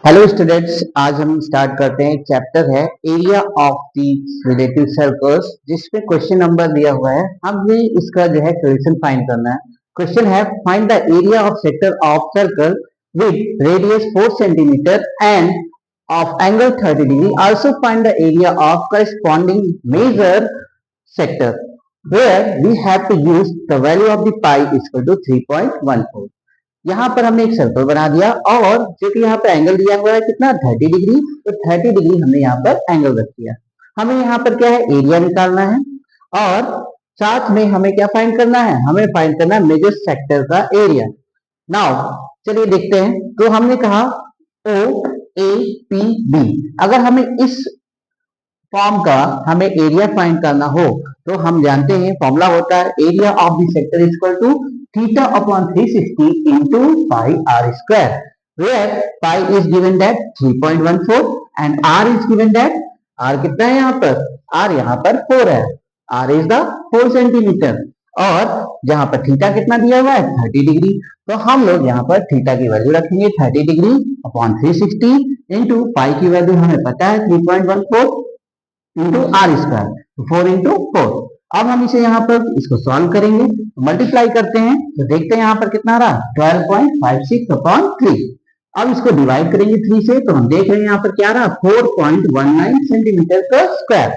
Hello students, आज हम start करते हैं। चैप्टर है area of the relative circles, जिसमें क्वेश्चन नंबर दिया हुआ है। हमें इसका जो है सोल्यूशन फाइंड करना है। क्वेश्चन है find the area of sector of circle with radius 4 centimetre and of angle 30 degree. Also find the area of corresponding major sector where we have to use the value of the pi is equal to 3.14। यहाँ पर हमने एक circle बना दिया और जो कि यहाँ पे एंगल दिया हुआ है कितना 30 डिग्री, तो 30 डिग्री हमने यहाँ पर एंगल रख दिया। हमें यहाँ पर क्या है, एरिया निकालना है और साथ में हमें क्या फाइंड करना है, हमें फाइंड करना है मेजर सेक्टर का एरिया। नाउ चलिए देखते हैं। तो हमने कहा ओ ए पी बी, अगर हमें इस फॉर्म का हमें एरिया फाइंड करना हो तो हम जानते हैं फॉर्मूला होता है area of the sector is equal to theta upon 360 into pi r square, where pi is given that 3.14 and r is given that, r कितना है यहाँ पर, आर यहाँ पर 4 है, आर इज द 4 सेंटीमीटर और जहां पर थीटा कितना दिया हुआ है 30 डिग्री। तो हम लोग यहाँ पर थीटा की वैल्यू रखेंगे 30 डिग्री अपॉन 360 इंटू पाई की वैल्यू हमें पता है 3.14 इंटू आर स्क्वायर, 4 इंटू 4। अब हम इसे यहाँ पर इसको सॉल्व करेंगे, मल्टीप्लाई करते हैं तो देखते हैं यहाँ पर कितना आ रहा 12.56 अपॉन 3। अब इसको डिवाइड करेंगे 3 से तो हम देख रहे हैं यहाँ पर क्या रहा 4.19 सेंटीमीटर का स्क्वायर।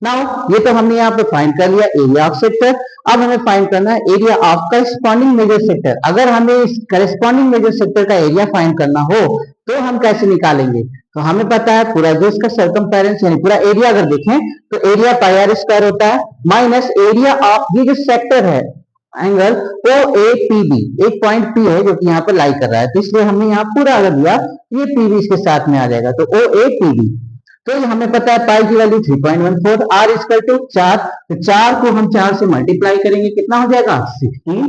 नाउ ये तो हमने यहाँ पर फाइंड कर लिया एरिया ऑफ सेक्टर। अब हमें फाइंड करना है area of corresponding major sector. अगर हमें इस करस्पॉन्डिंग मेजर सेक्टर का एरिया फाइंड करना हो तो हम कैसे निकालेंगे, तो हमें पता है पूरा जो इसका सर्कमफेरेंस यानी पूरा एरिया अगर देखें तो एरिया पाई आर स्क्वायर होता है माइनस एरिया ऑफ ये जो सेक्टर है angle O A P B, एक पॉइंट पी है जो कि यहाँ पर लाई कर रहा है, तो इसलिए हमने यहाँ पूरा अगर दिया ये पी बी इसके साथ में आ जाएगा तो ओ ए पी बी। तो हमें पता है पाई की वैल्यू 3.14, आर इक्वल टू 4, तो 4 को हम 4 से मल्टीप्लाई करेंगे कितना हो जाएगा 16,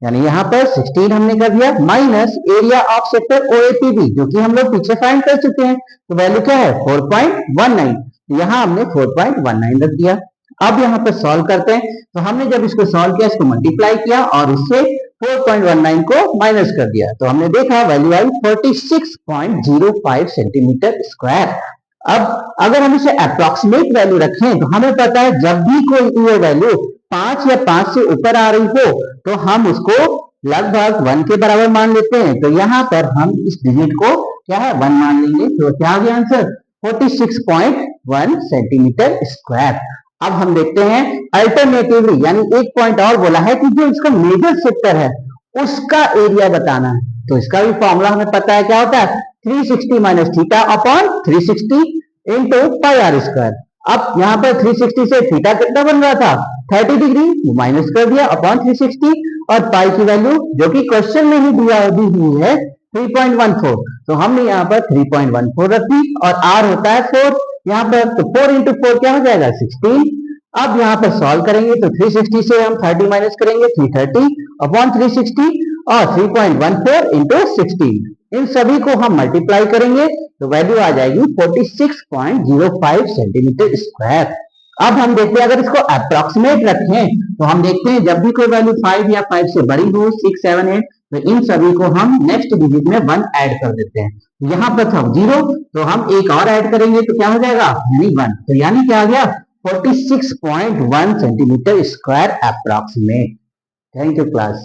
यानी यहाँ पर 16 हमने कर दिया माइनस एरिया ऑफ सेक्टर ओएपीबी जो कि हम लोग पीछे फाइंड कर चुके हैं, तो वैल्यू क्या है 4.19, यहाँ हमने 4.19 रख दिया। अब यहाँ पर सॉल्व करते हैं, तो हमने जब इसको सॉल्व किया इसको मल्टीप्लाई किया और इससे 4.19 को माइनस कर दिया तो हमने देखा वैल्यू आई 46.05 सेंटीमीटर स्क्वायर। अब अगर हम इसे अप्रोक्सीमेट वैल्यू रखें तो हमें पता है जब भी कोई ये वैल्यू 5 या 5 से ऊपर आ रही हो तो हम उसको लगभग 1 के बराबर मान लेते हैं। तो यहाँ पर हम इस डिजिट को क्या है 1 मान लेंगे, तो क्या आ गया आंसर 46.1 सेंटीमीटर स्क्वायर। अब हम देखते हैं अल्टरनेटिवली, यानी एक पॉइंट और बोला है कि जो इसका मेजर सेक्टर है उसका एरिया बताना है, तो इसका भी फॉर्मूला हमें पता है क्या होता है 360 minus theta upon 360 into pi r square. अब यहाँ पर 360 से थीटा कितना बन रहा था 30 डिग्री, माइनस कर दिया अपॉन 360 और पाई की वैल्यू जो कि क्वेश्चन में ही दी हुई है 3.14, तो हमने यहाँ पर 3.14 रखी और आर होता है 4 यहाँ पर, तो 4 इंटू 4 क्या हो जाएगा 16। अब यहाँ पर सॉल्व करेंगे तो 360 से हम 30 माइनस करेंगे 330 अपॉन 360 और 3.14 इंटू 16, इन सभी को हम मल्टीप्लाई करेंगे तो वैल्यू आ जाएगी 46.05 सेंटीमीटर स्क्वायर। अब हम देखते हैं अगर इसको अप्रोक्सीमेट रखें तो हम देखते हैं जब भी कोई वैल्यू 5 या 5 से बड़ी हो 6, 7, 8 तो इन सभी को हम नेक्स्ट डिजिट में 1 ऐड कर देते हैं। यहाँ पर था 0 तो हम एक और ऐड करेंगे तो क्या हो जाएगा यानी 1, तो यानी क्या आ गया 46.1 centimetre square approximate. Thank you class.